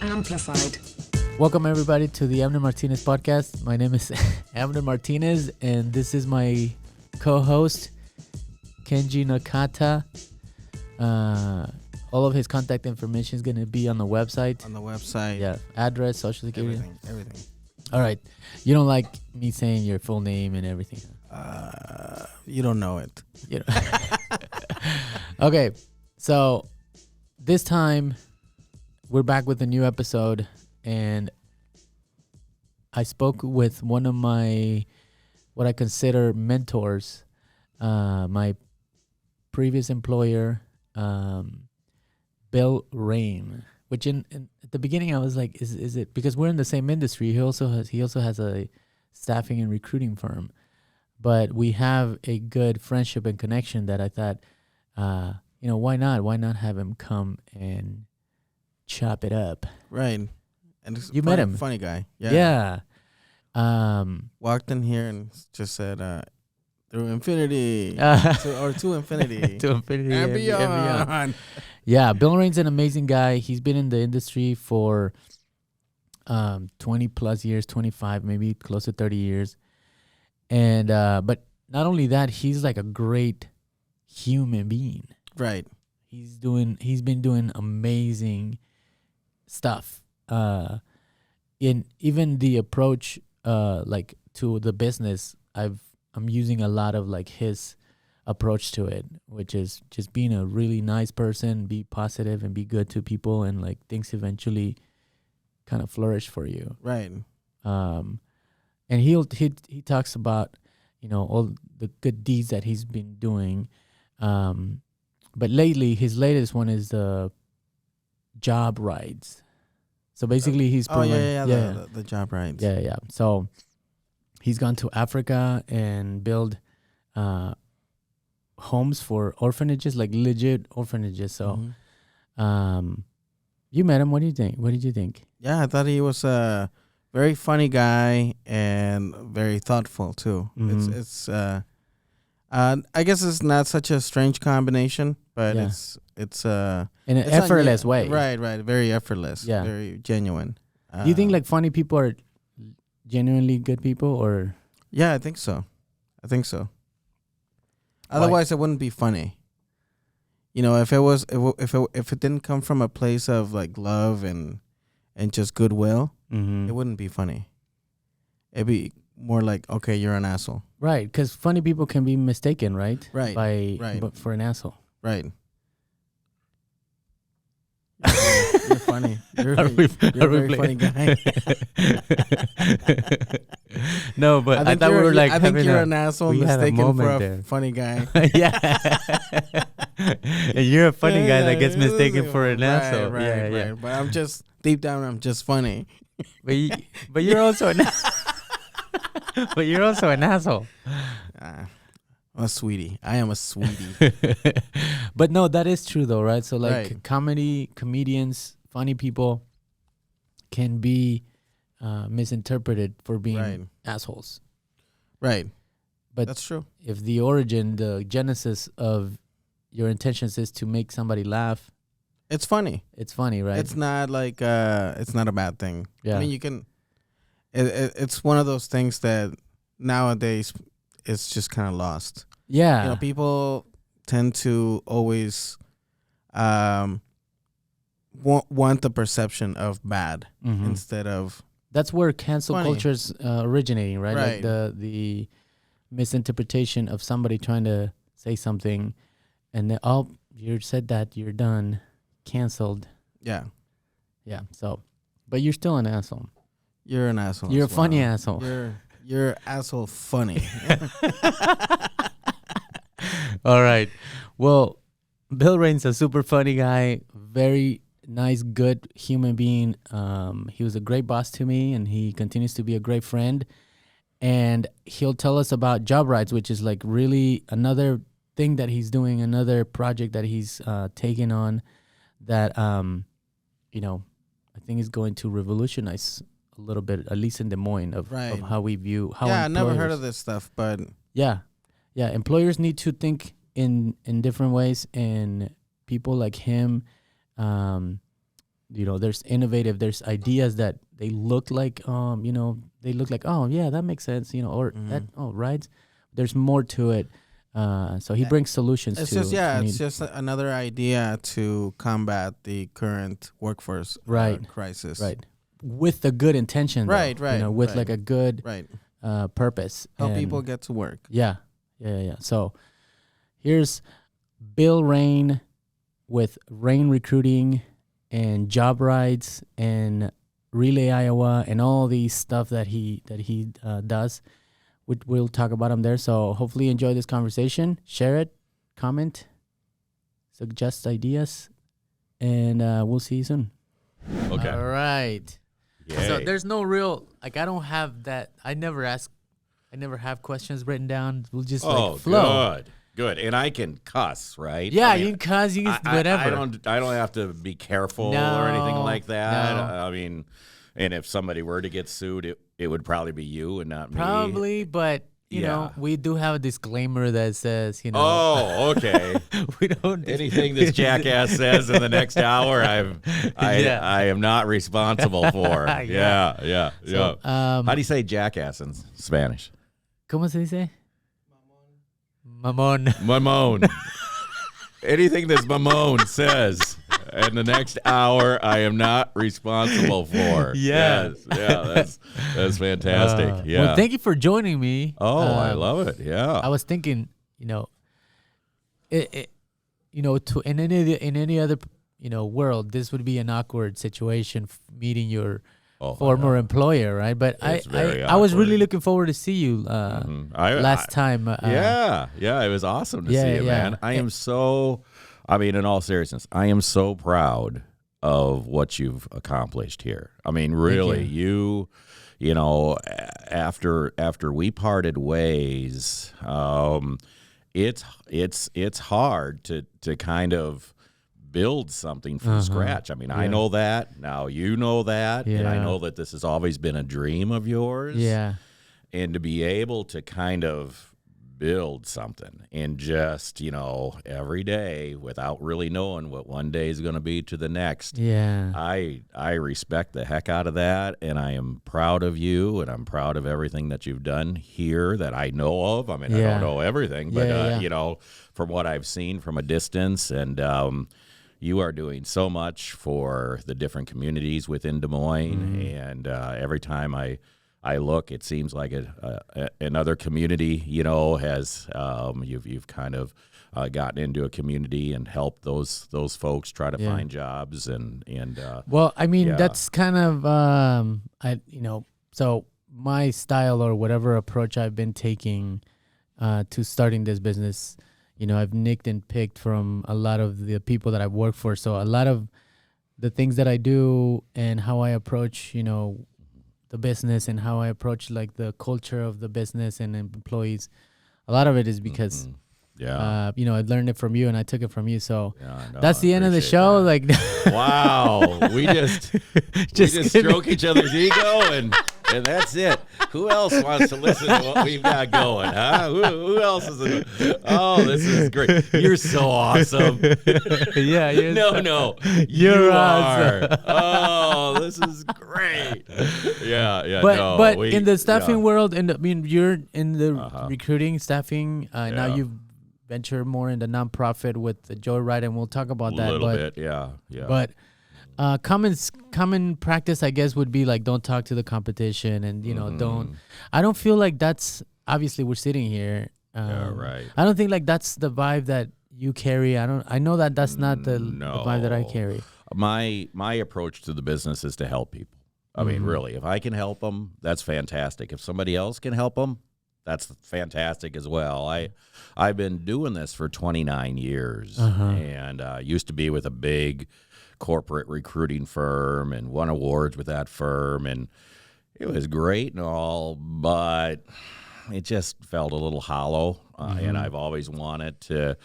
Amplified. Welcome everybody to the Amner Martinez podcast. My name is Amner Martinez and this is my co-host Kenji Nakata. All of his contact information is going to be on the website. Yeah, Address, social security. Everything. All right. You don't like me saying your full name and everything. You don't know it. You know. Okay. So this time we're back with a new episode, and I spoke with one of my, what I consider mentors, my previous employer, Bill Raine. Which at the beginning I was like, is it because we're in the same industry? He also has a staffing and recruiting firm, but we have a good friendship and connection that I thought, why not? Why not have him come and chop it up? Right. And You met him. Funny guy. Yeah. Walked in here and just said, through infinity. to infinity. To infinity and beyond. Yeah, Bill Raine's an amazing guy. He's been in the industry for 20 plus years, 25, maybe close to 30 years. And but not only that, he's like a great human being. Right. He's been doing amazing stuff. In even the approach like to the business, I'm using a lot of like his approach to it, which is just being a really nice person, be positive and be good to people, and like things eventually kind of flourish for you. Right. And he talks about, all the good deeds that he's been doing. But lately, his latest one is the job rides. So basically, he's the job rides. Yeah. So he's gone to Africa and build homes for orphanages, like legit orphanages. So, you met him. What do you think? What did you think? Yeah, I thought he was a very funny guy and very thoughtful too. Mm-hmm. It's I guess it's not such a strange combination, but it's in an effortless way. Right, very effortless. Yeah, very genuine. Do you think like funny people are genuinely good people, or? Yeah, I think so. Otherwise, it wouldn't be funny. If it didn't come from a place of like love and just goodwill, it wouldn't be funny. It'd be more like, okay, you're an asshole. Right, because funny people can be mistaken, right? Right. But for an asshole. Right. You're funny. You're a very funny guy. No, but I thought we were like, I think you're an asshole mistaken for a funny guy. Yeah. And you're a funny guy that gets mistaken for an asshole. Right. But I'm just, deep down, I'm just funny. But you're also an But you're also an asshole. I'm a sweetie. I am a sweetie. But no, that is true though, right? So like comedians, funny people can be misinterpreted for being assholes. Right. But that's true. If the genesis of your intentions is to make somebody laugh, it's funny. It's funny, right? It's not like it's not a bad thing. Yeah. I mean, you can. It's one of those things that nowadays it's just kind of lost. Yeah. People tend to always want the perception of bad instead of. That's where cancel culture's originating, right? Right. Like the misinterpretation of somebody trying to say something, and then, you said that, you're done, canceled. Yeah. Yeah. So, but you're still an asshole. You're an asshole. You're a funny asshole. You're asshole funny. All right. Well, Bill Raine's a super funny guy, very nice, good human being. He was a great boss to me, and he continues to be a great friend. And he'll tell us about job rides, which is like really another thing that he's doing, another project that he's taking on that, I think is going to revolutionize a little bit, at least in Des Moines, of how we view how. Yeah, I never heard of this stuff, but yeah, employers need to think in different ways, and people like him there's innovative, there's ideas that they look like, they look like, oh yeah, that makes sense, or that, oh, rides. There's more to it. So he brings solutions It's to just to it's just another idea to combat the current workforce crisis. right, with the good intention, though, Right, with like a good right. purpose. Help And people get to work. Yeah. So here's Bill Raine with Raine Recruiting and Job Rides and Relay Iowa and all these stuff that he does. We'll talk about him there. So hopefully you enjoy this conversation. Share it, comment, suggest ideas, and we'll see you soon. Okay. All right. Yay. So there's no real, like, I don't have that. I never have questions written down. We'll just flow. Good. And I can cuss, right? Yeah, I mean, you can cuss, you can whatever. I don't have to be careful or anything like that. I mean, and if somebody were to get sued, it would probably be you and not me. Probably, but you know, we do have a disclaimer that says, Oh, okay. we don't anything this jackass says in the next hour, I am not responsible for. Yeah. How do you say jackass in Spanish? ¿Cómo se dice? Mamón. Mamón. Anything this mamón says in the next hour, I am not responsible for. Yeah. Yes. That's fantastic. Well, thank you for joining me. I love it. Yeah. I was thinking, in any other world, this would be an awkward situation, meeting your former employer, right? But I was really looking forward to see you last time. It was awesome to see you, man. I am so, in all seriousness, I am so proud of what you've accomplished here. I mean, really, you after we parted ways, it's hard to kind of build something from scratch. I mean, I know that. Now you know that. And I know that this has always been a dream of yours. Yeah. And to be able to kind of build something and just, every day without really knowing what one day is going to be to the next. Yeah. I respect the heck out of that, and I am proud of you, and I'm proud of everything that you've done here that I know of. I mean, I don't know everything, but, from what I've seen from a distance, and you are doing so much for the different communities within Des Moines, and every time I look, it seems like another community, has you've kind of gotten into a community and helped those folks try to find jobs and well, I mean, that's kind of so my style or whatever approach I've been taking to starting this business. I've nicked and picked from a lot of the people that I've worked for. So a lot of the things that I do and how I approach, the business and how I approach like the culture of the business and employees, a lot of it is because, I learned it from you and I took it from you. So that's the end of the show. That. Like, wow, we just stroke each other's ego and that's it. Who else wants to listen to what we've got going, huh? Who else is this is great. You're so awesome. No. You're you awesome. are. Oh, this is great. Yeah. But in the staffing world, you're in the recruiting, staffing. Now you've ventured more in the nonprofit with the Joyride, and we'll talk about that. A little bit, yeah. But common practice, I guess, would be like, don't talk to the competition, and don't. I don't feel like that's, obviously we're sitting here. Right. I don't think like that's the vibe that you carry. I know that that's not the vibe that I carry. My approach to the business is to help people. I mean, really, if I can help them, that's fantastic. If somebody else can help them, that's fantastic as well. I've been doing this for 29 years, and used to be with a big corporate recruiting firm and won awards with that firm, and it was great and all, but it just felt a little hollow. And I've always wanted to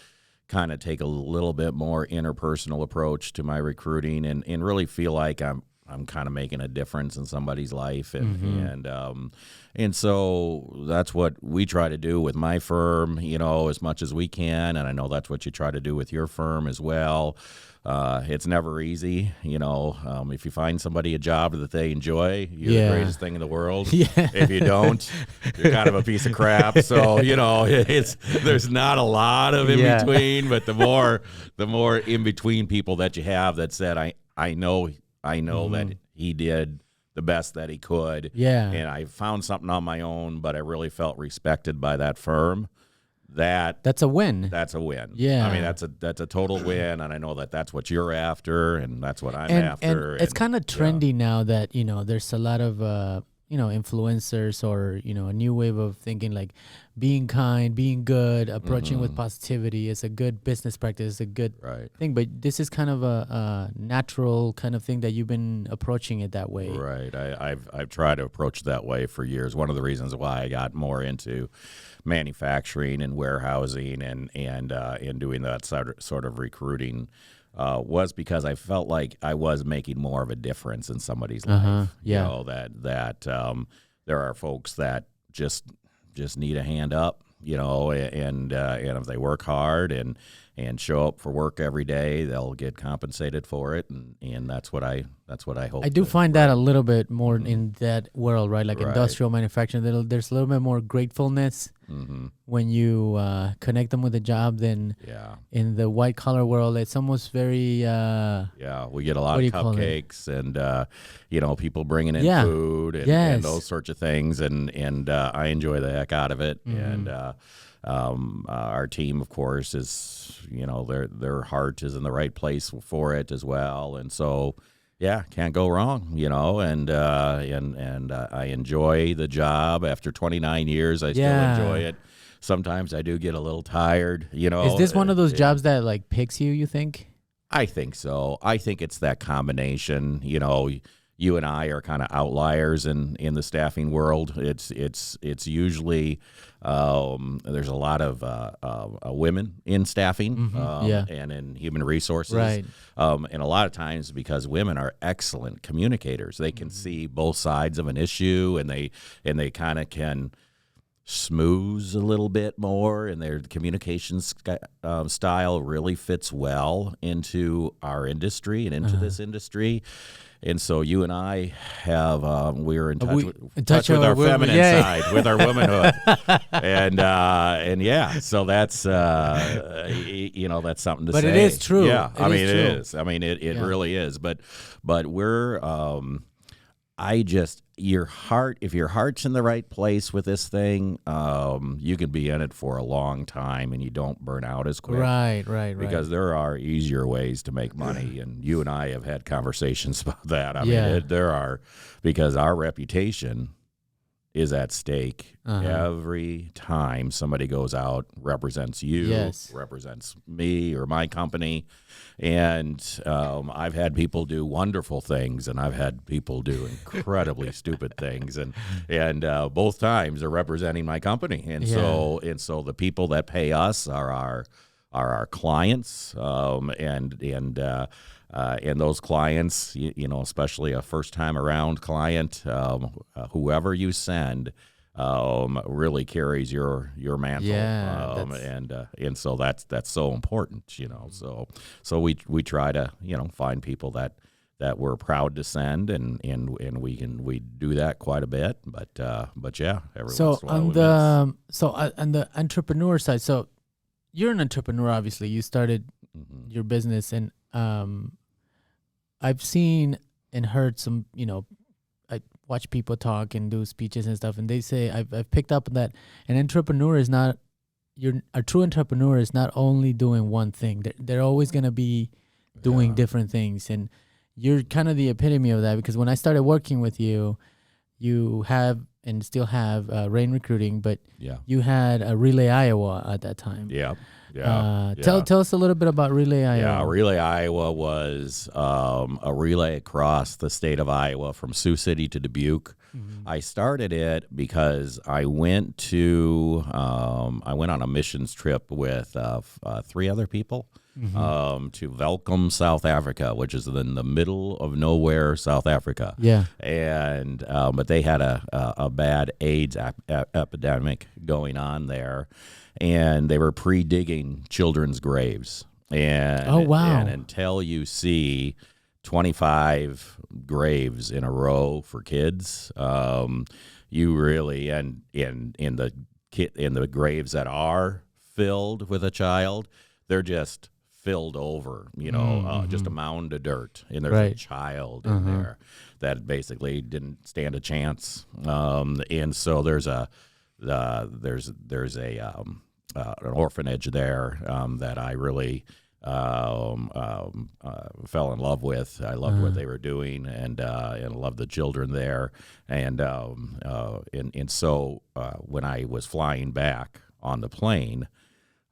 kind of take a little bit more interpersonal approach to my recruiting and really feel like I'm I'm kind of making a difference in somebody's life, and so that's what we try to do with my firm, as much as we can, and I know that's what you try to do with your firm as well. It's never easy, if you find somebody a job that they enjoy, you're the greatest thing in the world. If you don't, you're kind of a piece of crap. So, there's not a lot of in between, but the more in between people that you have that said, I know that he did the best that he could. Yeah. And I found something on my own, but I really felt respected by that firm. That's a win. That's a win. Yeah. I mean, that's a total win, and I know that that's what you're after, and that's what I'm after. And it's kind of trendy now that, there's a lot of, influencers or, a new wave of thinking like being kind, being good, approaching with positivity is a good business practice, a good thing. But this is kind of a natural kind of thing that you've been approaching it that way. Right. I've tried to approach that way for years. One of the reasons why I got more into manufacturing and warehousing and doing that sort of recruiting was because I felt like I was making more of a difference in somebody's life. Yeah. That there are folks that just need a hand up, and if they work hard and show up for work every day, they'll get compensated for it, and that's what I hope. I do find that a little bit more in that world, right? Like industrial manufacturing, there's a little bit more gratefulness when you connect them with a job than in the white collar world. It's almost very we get a lot of cupcakes and people bringing in food and those sorts of things, and I enjoy the heck out of it. And our team, of course, is their heart is in the right place for it as well, and so can't go wrong, and I enjoy the job. After 29 years, I still enjoy it. Sometimes I do get a little tired, Is this one of those jobs that like picks you think? I think so. I think it's that combination. You and I are kind of outliers in the staffing world. It's usually there's a lot of women in staffing and in human resources. Right. And a lot of times because women are excellent communicators, they can see both sides of an issue, and they kind of can smooth a little bit more, and their communication style really fits well into our industry and into this industry. And so you and I have we're in touch with our feminine side, with our womanhood, and so that's that's something to say. But it is true. Yeah, it is. I mean, it really is. But we're if your heart's in the right place with this thing, you can be in it for a long time and you don't burn out as quick. Right. Because there are easier ways to make money, and you and I have had conversations about that. I mean, there are, because our reputation is at stake every time somebody goes out, represents you, represents me or my company. And I've had people do wonderful things, and I've had people do incredibly stupid things, and both times are representing my company. And so the people that pay us are our clients, and those clients, especially a first time around client, whoever you send, really carries your mantle. And so that's so important, So we try to find people that we're proud to send, and we do that quite a bit. But every once in a while on the entrepreneur side, so you're an entrepreneur. Obviously, you started your business, and I've seen and heard some. I watch people talk and do speeches and stuff, and they say I've picked up that an entrepreneur is not. A true entrepreneur is not only doing one thing. They're always going to be doing different things, and you're kind of the epitome of that, because when I started working with you, you have and still have Raine Recruiting, but you had a Relay Iowa at that time. Tell us a little bit about Relay Iowa. Yeah, Relay Iowa was a relay across the state of Iowa from Sioux City to Dubuque. I started it because I went on a missions trip with 3 other people. to Welkom, South Africa, which is in the middle of nowhere, South Africa. Yeah. And but they had a bad AIDS epidemic going on there, and they were pre-digging children's graves. And oh wow! And until you see 25 graves in a row for kids, you really and in the graves that are filled with a child, they're just filled over, just a mound of dirt, and there's a child in there that basically didn't stand a chance. And so there's an orphanage there that I really fell in love with. I loved what they were doing, and loved the children there. And so when I was flying back on the plane,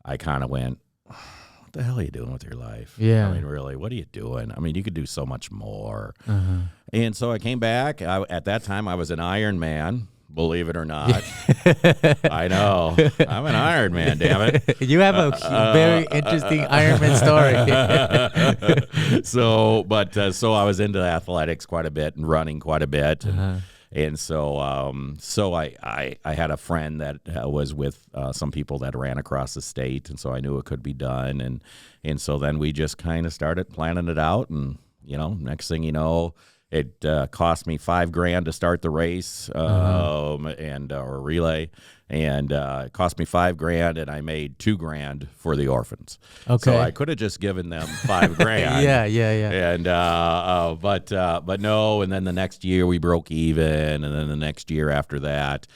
I kind of went, what the hell are you doing with your life? Yeah. I mean, really, what are you doing? I mean, you could do so much more. And so I came back. At that time, I was an Iron Man. Believe it or not. I know. I'm an Iron Man, damn it. You have a very interesting Iron Man story. So I was into athletics quite a bit and running quite a bit. And so I had a friend that was with some people that ran across the state, and so I knew it could be done. And so then we just kind of started planning it out, and, next thing you know, it cost me $5,000 to start the race or relay, and it cost me $5,000, and I made $2,000 for the orphans. Okay, so I could have just given them $5,000. yeah. And but no. And then the next year we broke even, and then the next year after that,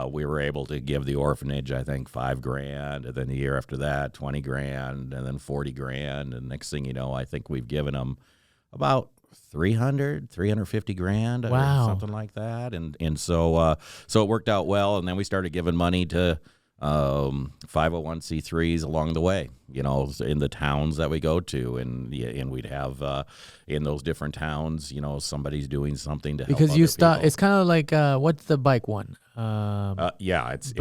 we were able to give the orphanage, I think, $5,000, and then the year after that, $20,000, and then $40,000, and next thing you know, I think we've given them about $350,000, wow, or something like that, and so it worked out well, and then we started giving money to 501c3s along the way, in the towns that we go to, and we'd have in those different towns, somebody's doing something to help because you start. people. It's kind of like what's the bike one? It's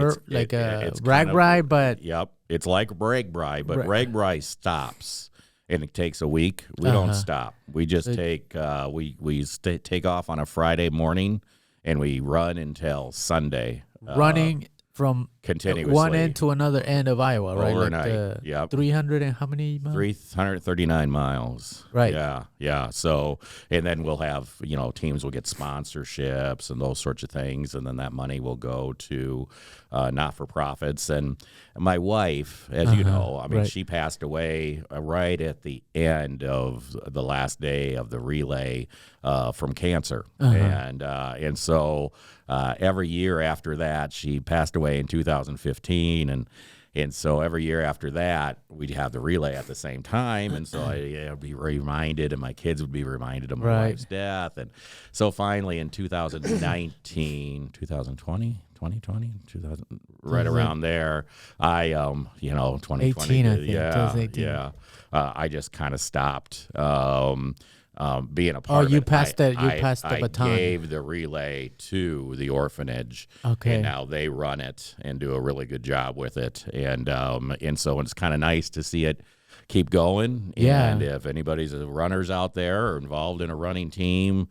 RAGBRAI, but yep, it's like RAGBRAI, but RAGBRAI stops. And it takes a week. We don't stop. We just take take off on a Friday morning, and we run until Sunday. Running from continuously one end to another end of Iowa, right? Overnight. Yep. 300 and how many miles? 339 miles. Right. Yeah. So, and then we'll have, teams will get sponsorships and those sorts of things, and then that money will go to not-for-profits. And my wife, as you know, I mean, right, she passed away right at the end of the last day of the relay from cancer. And so every year after that, she passed away in 2015, and so every year after that, we'd have the relay at the same time, and so I'd be reminded, and my kids would be reminded of my wife's death. And so finally in 2019, 2020, 2020, 2000, right around there, I 2020, 18, I think. I just kind of stopped being a part of it. You passed the baton. I gave the relay to the orphanage, and now they run it and do a really good job with it. And so it's kind of nice to see it keep going. Yeah. And if anybody's runners out there or involved in a running team,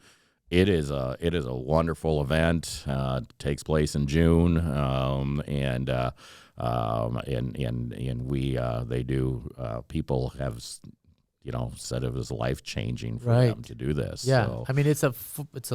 it is a wonderful event. It takes place in June, and they do. People have said it was life-changing for them to do this. Yeah, so. I mean, it's a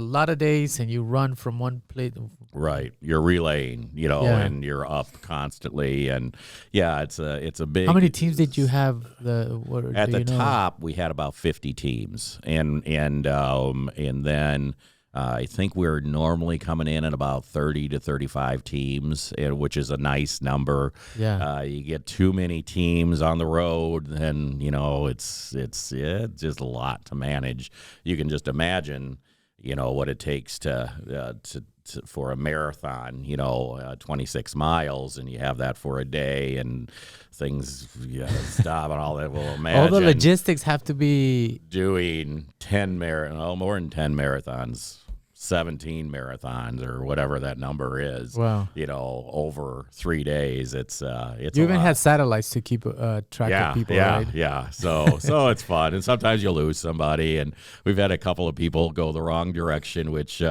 lot of days, and you run from one place. Right, you're relaying, and you're up constantly, and it's a big. How many teams did you have? At the top, we had about 50 teams, and then. I think we're normally coming in at about 30 to 35 teams, which is a nice number. Yeah. You get too many teams on the road, then it's just a lot to manage. You can just imagine, what it takes for a marathon, 26 miles, and you have that for a day, and things stop and all that. Well, imagine all the logistics have to be doing more than 10 marathons 17 marathons or whatever that number is. Wow. Over 3 days. It's you even had satellites to keep track of people, right? Yeah. So it's fun, and sometimes you lose somebody, and we've had a couple of people go the wrong direction, which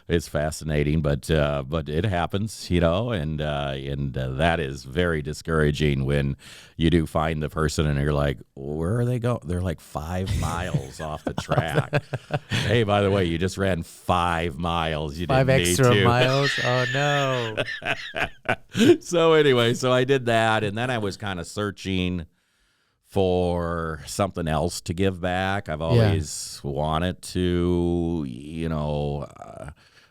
is fascinating, but it happens, and that is very discouraging when you do find the person and you're like, where are they going? They're like 5 miles off the track. Hey, by the way, you just ran 5 miles. You 5 didn't extra need to. miles. Oh no. So anyway, I did that, and then I was kind of searching for something else to give back. I've always wanted to,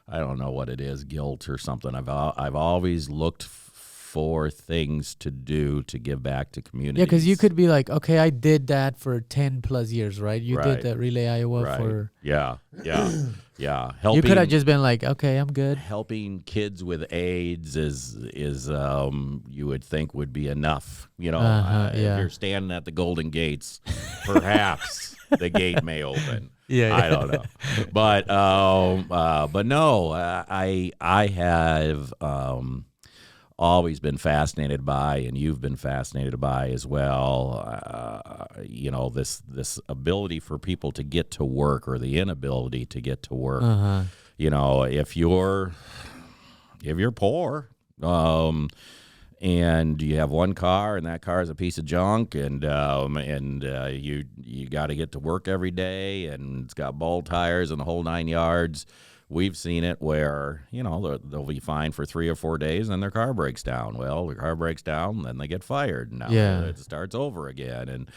I don't know what it is, guilt or something. I've always looked for things to do to give back to communities. Yeah, because you could be like, okay, I did that for 10 plus years, right? You Right. did the Relay Iowa for... Yeah. Helping, you could have just been like, okay, I'm good. Helping kids with AIDS is you would think would be enough. If you're standing at the Golden Gates, perhaps the gate may open. Yeah. I don't know, but no, I have always been fascinated by, and you've been fascinated by as well, this ability for people to get to work, or the inability to get to work. If you're poor, and you have one car, and that car is a piece of junk, and you got to get to work every day, and it's got bald tires and the whole 9 yards. We've seen it where, they'll be fine for 3 or 4 days, and their car breaks down. Well, the car breaks down, then they get fired. Now it starts over again.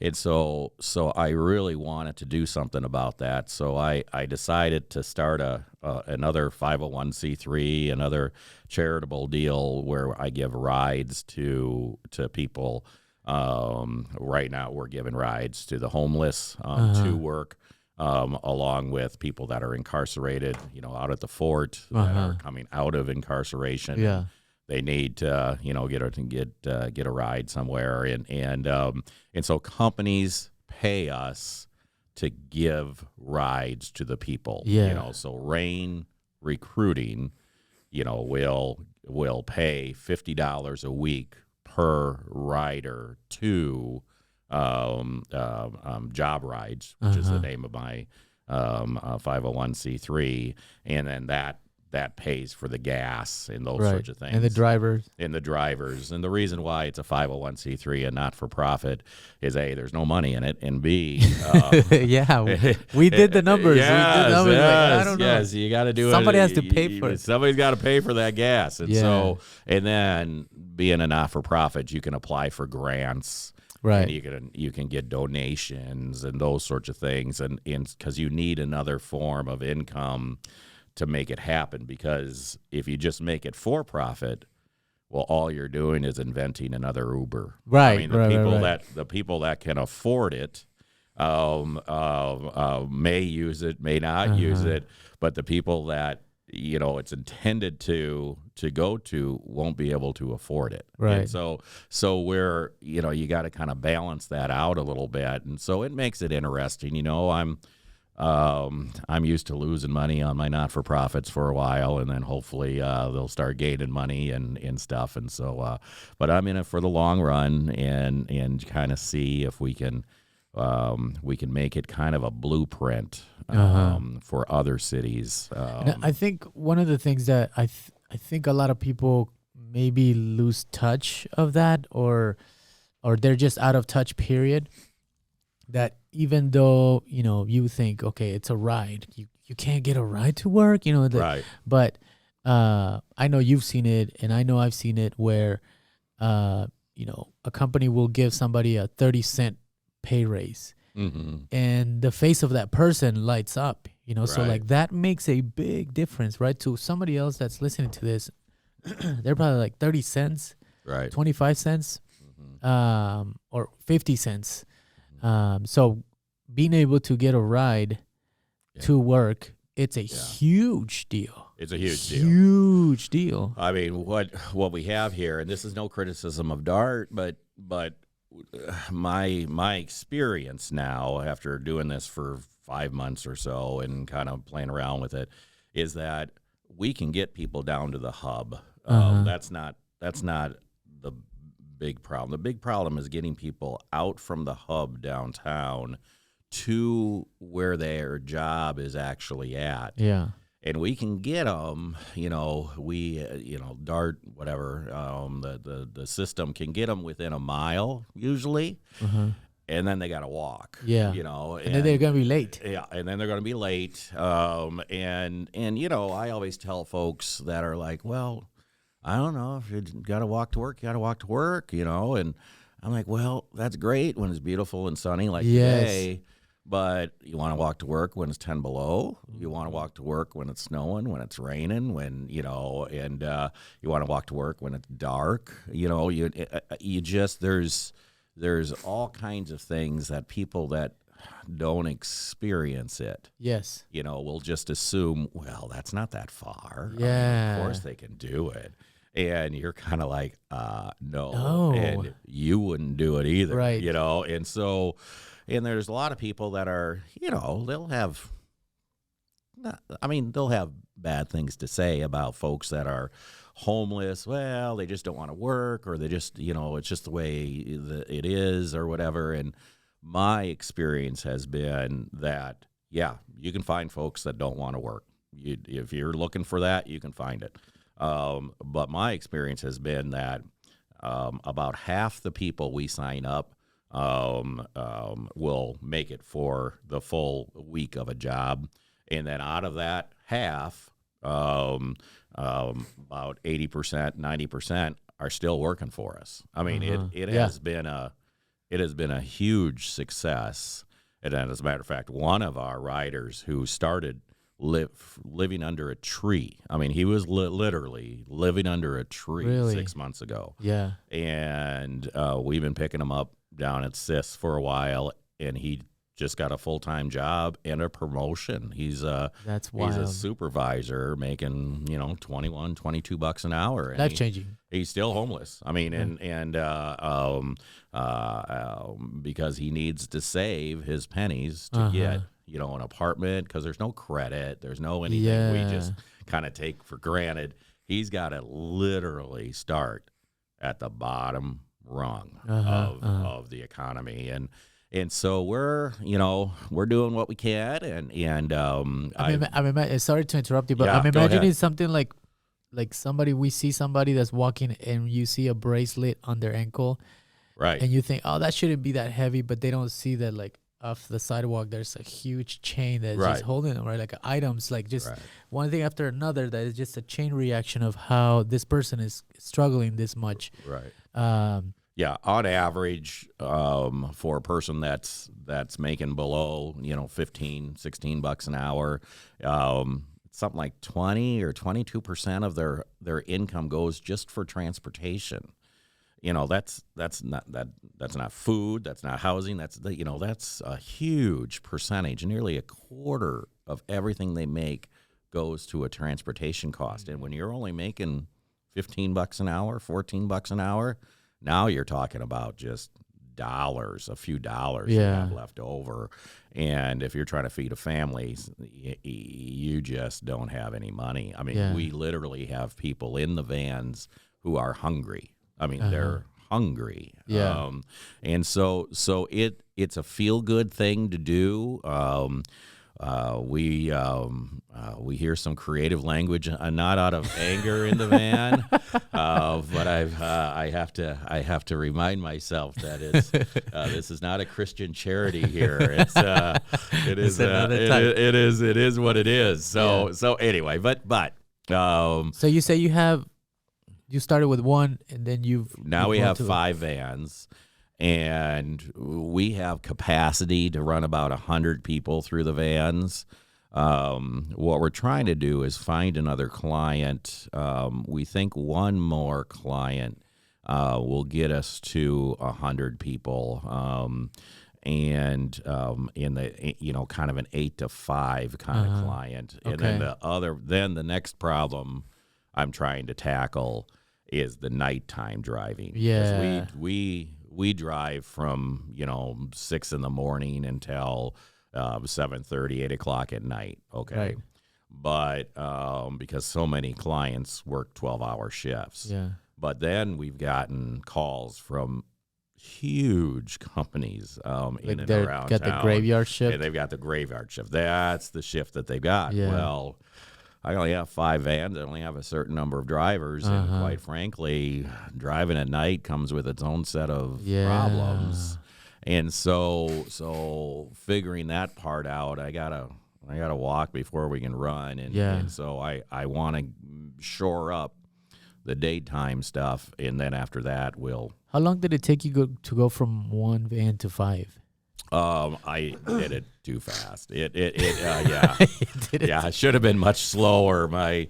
And so I really wanted to do something about that. So I decided to start another 501c3, another charitable deal where I give rides to people. Right now we're giving rides to the homeless to work. Along with people that are incarcerated, out at the fort, that are coming out of incarceration. Yeah, they need to, get a ride somewhere, and so companies pay us to give rides to the people. Yeah. So Raine Recruiting, will pay $50 a week per rider to job rides, which is the name of my 501c3, and then that pays for the gas and those sorts of things, and the drivers. And the reason why it's a 501c3 and not for profit is A, there's no money in it, and B, we did the numbers. Yes, I don't know. Yes, you got to do Somebody it. has to pay for it. Somebody's got to pay for that gas, and and then being a not for profit, you can apply for grants. Right. And you can get donations and those sorts of things, and because you need another form of income to make it happen. Because if you just make it for profit, well, all you're doing is inventing another Uber. Right. I mean, the people that can afford it may use it, may not use it, but the people that it's intended to go to won't be able to afford it. Right. And so we're, you got to kind of balance that out a little bit. And so it makes it interesting. I'm used to losing money on my not-for-profits for a while, and then hopefully they'll start gaining money and stuff. And so, but I'm in it for the long run, and kind of see if we can make it kind of a blueprint for other cities. I think one of the things that I think a lot of people maybe lose touch of that, or they're just out of touch, period. That even though, you think, okay, it's a ride, you can't get a ride to work, Right. But I know you've seen it, and I know I've seen it where, a company will give somebody a 30-cent pay raise. And the face of that person lights up, so like that makes a big difference, right? To somebody else that's listening to this, they're probably like 30 cents, Right. 25 cents, or 50 cents. So being able to get a ride to work, it's a huge deal. It's a huge deal. Huge deal. I mean, what we have here, and this is no criticism of DART, but my experience now, after doing this for 5 months or so and kind of playing around with it, is that we can get people down to the hub. That's not the big problem. The big problem is getting people out from the hub downtown to where their job is actually at. Yeah. And we can get them, DART, whatever, the system can get them within a mile usually, and then they got to walk. Yeah. And then they're going to be late. Yeah, and then they're going to be late. And I always tell folks that are like, well, I don't know, if you got to walk to work, you got to walk to work, and I'm like, well, that's great when it's beautiful and sunny like today. But you want to walk to work when it's 10 below. You want to walk to work when it's snowing, when it's raining, and you want to walk to work when it's dark. You just there's all kinds of things that people that don't experience it, will just assume, well, that's not that far. Yeah, of course they can do it. And you're kind of like, no, and you wouldn't do it either, right? And so. And there's a lot of people that are, they'll have bad things to say about folks that are homeless. Well, they just don't want to work, or they just, it's just the way it is or whatever. And my experience has been that, you can find folks that don't want to work. If you're looking for that, you can find it. But my experience has been that about half the people we sign up will make it for the full week of a job, and then out of that half, about 80%, 90% are still working for us. I mean, it has been a huge success. And as a matter of fact, one of our riders who started living under a tree. I mean, he was literally living under a tree 6 months ago. Yeah, and we've been picking him up down at CIS for a while, and he just got a full-time job and a promotion. That's wild. He's a supervisor making, $21-22 an hour. Life-changing. He's still homeless. I mean, because he needs to save his pennies to get, an apartment, because there's no credit, there's no anything we just kind of take for granted. He's got to literally start at the bottom rung of the economy, and so we're doing what we can, and I'm sorry to interrupt you, but I'm imagining something like we see somebody that's walking and you see a bracelet on their ankle, right, and you think, oh, that shouldn't be that heavy, but they don't see that off the sidewalk there's a huge chain that's just holding them, right? Like items, one thing after another, that is just a chain reaction of how this person is struggling this much, right? On average, for a person that's making below, $15-16 an hour, something like 20 or 22% of their income goes just for transportation. That's not food, that's not housing, that's a huge percentage. Nearly a quarter of everything they make goes to a transportation cost. And when you're only making $15 an hour, $14 an hour, now you're talking about just dollars, a few dollars you have left over. And if you're trying to feed a family, you just don't have any money. I mean, we literally have people in the vans who are hungry. I mean, they're hungry. And so it's a feel-good thing to do. We hear some creative language, not out of anger in the van, but I have to remind myself that this is not a Christian charity here. It is what it is. So anyway, but so you say you started with one, and then we have 5 vans. And we have capacity to run about 100 people through the vans. What we're trying to do is find another client. We think one more client will get us to 100 people, and in the kind of an 8 to 5 kind of client. Okay. And then the next problem I'm trying to tackle is the nighttime driving. Yeah, we drive from 6 in the morning until 7:30, 8 o'clock at night. Okay. Right. But because so many clients work 12-hour shifts. Yeah. But then we've gotten calls from huge companies in and around got town. the graveyard shift. And they've got the graveyard shift. That's the shift that they've got. Yeah. Well, I only have 5 vans. I only have a certain number of drivers. And quite frankly, driving at night comes with its own set of problems. And so figuring that part out, I gotta walk before we can run. And so I want to shore up the daytime stuff, and then after that we'll. How long did it take you to go from 1 van to 5? I did it too fast. It should have been much slower. My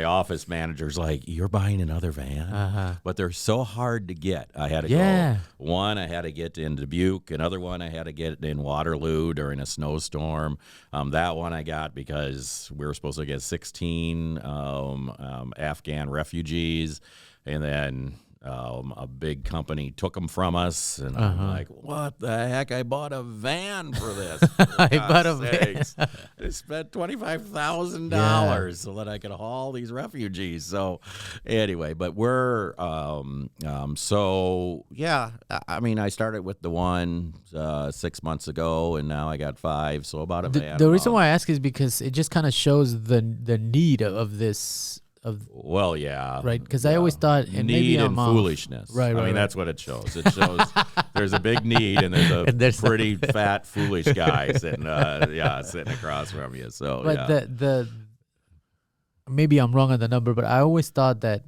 office manager's like, "You're buying another van," but they're so hard to get. I had to go. One I had to get in Dubuque. Another one I had to get in Waterloo during a snowstorm. That one I got because we were supposed to get 16 Afghan refugees, and then. A big company took them from us, and I'm like, what the heck? I bought a van for this. I bought a van. I spent $25,000 so that I could haul these refugees. So anyway, but we're, I mean, I started with the one 6 months ago, and now I got 5, so about a van. The reason why I ask is because it just kind of shows the need of this. Right, because I always thought and need and foolishness. Right, I mean, that's what it shows. It shows there's a big need and there's a pretty fat foolish guy sitting across from you. So, but the maybe I'm wrong on the number, but I always thought that,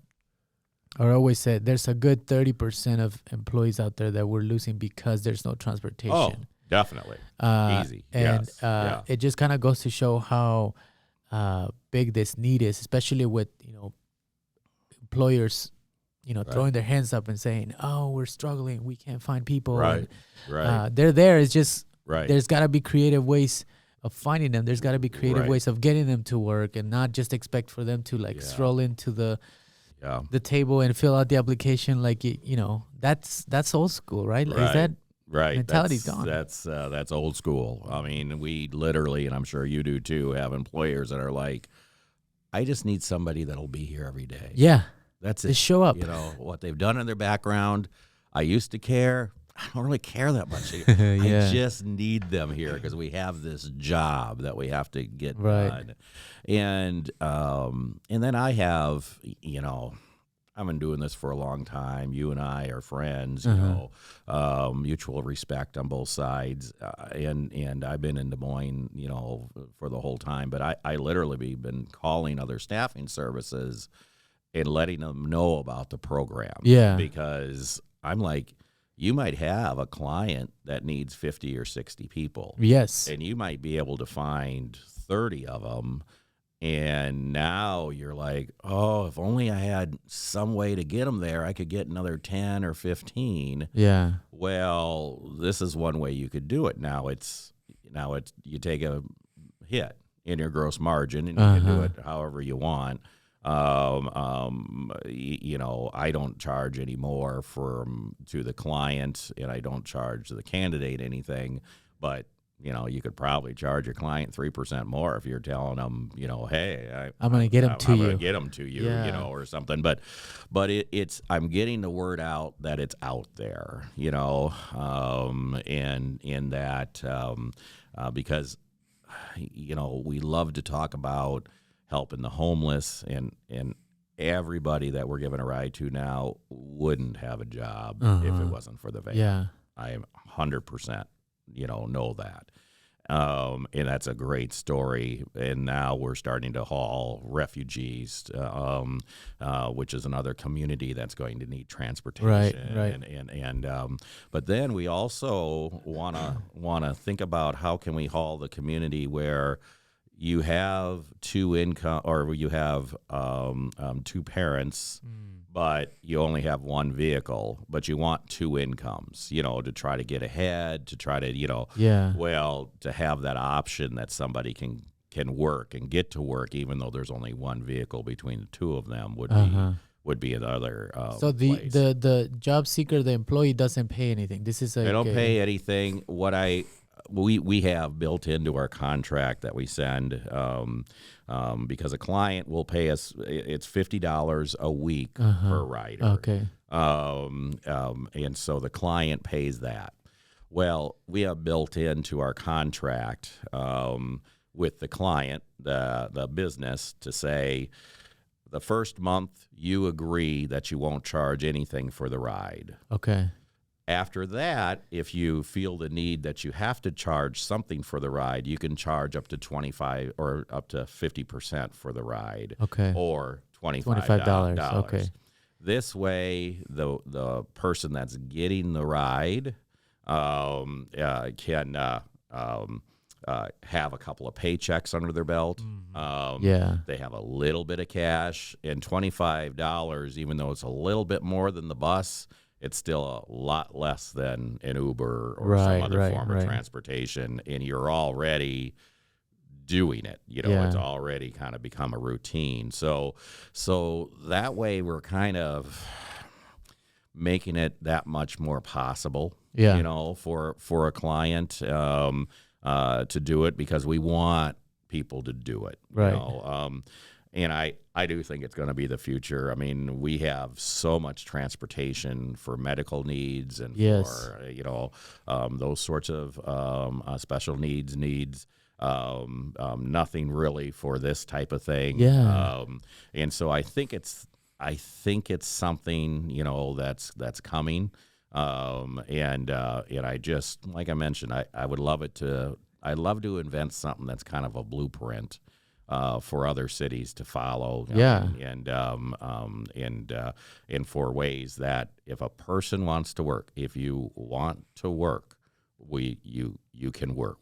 or I always said, there's a good 30% of employees out there that we're losing because there's no transportation. Oh, definitely, easy, and yes. It just kind of goes to show how. Big this need is, especially with employers, throwing their hands up and saying, "Oh, we're struggling, we can't find people." Right. They're there. It's just right. There's got to be creative ways of finding them. There's got to be creative ways of getting them to work, and not just expect for them to stroll into the table and fill out the application. That's old school, right? Is that? Right. Mentality's gone. That's old school. I mean, we literally, and I'm sure you do too, have employers that are like, I just need somebody that'll be here every day. Yeah. That's it. Just show up. What they've done in their background. I used to care. I don't really care that much. I just need them here because we have this job that we have to get done. And then I have, I've been doing this for a long time. You and I are friends, mutual respect on both sides. And I've been in Des Moines, for the whole time. But I literally been calling other staffing services and letting them know about the program. Yeah. Because I'm like, you might have a client that needs 50 or 60 people. Yes. And you might be able to find 30 of them. And now you're like, oh, if only I had some way to get them there, I could get another 10 or 15. Yeah. Well, this is one way you could do it. Now it's you take a hit in your gross margin and you can do it however you want. I don't charge any more to the client, and I don't charge the candidate anything, but you could probably charge your client 3% more if you're telling them, hey, I'm going to get them to you. I'm going to get them to you, or something. But it's I'm getting the word out that it's out there, and in that because we love to talk about helping the homeless, and everybody that we're giving a ride to now wouldn't have a job if it wasn't for the van. Yeah, I am 100%. Know that. And that's a great story. And now we're starting to haul refugees, which is another community that's going to need transportation. Right. And but then we also want to think about how can we haul the community where you have two income, or you have two parents, but you only have one vehicle, but you want two incomes, to try to get ahead, to try to, to have that option that somebody can work and get to work, even though there's only one vehicle between the two of them would be another So the, place. the job seeker, the employee doesn't pay anything. This is They don't pay anything. We have built into our contract that we send because a client will pay us. It's $50 a week per rider. Okay. And so the client pays that. Well, we have built into our contract with the client, the business, to say the first month you agree that you won't charge anything for the ride. Okay. After that, if you feel the need that you have to charge something for the ride, you can charge up to 25 or up to 50% for the ride. Okay. Or $25. Okay. This way, the person that's getting the ride can have a couple of paychecks under their belt. They have a little bit of cash, and $25, even though it's a little bit more than the bus, it's still a lot less than an Uber or some other form of transportation, and you're already doing it. It's already kind of become a routine. So that way we're kind of making it that much more possible, for a client to do it, because we want people to do it. And I do think it's going to be the future. I mean, we have so much transportation for medical needs and for, those sorts of special needs. Nothing really for this type of thing. And so I think it's something, that's coming. And I just, like I mentioned, I would love I'd love to invent something that's kind of a blueprint for other cities to follow. And for ways that if a person wants to work, if you want to work, you can work.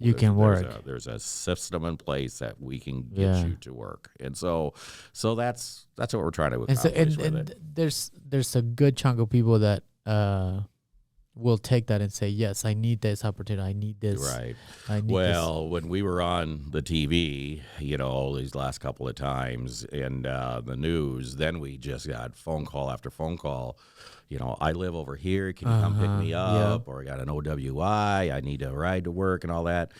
There's a system in place that we can get you to work, and so that's what we're trying to accomplish with it. There's a good chunk of people that will take that and say, yes, I need this opportunity. I need this. Right. When we were on the TV, these last couple of times and the news, then we just got phone call after phone call. I live over here. Can you come pick me up? Or I got an OWI. I need a ride to work and all that.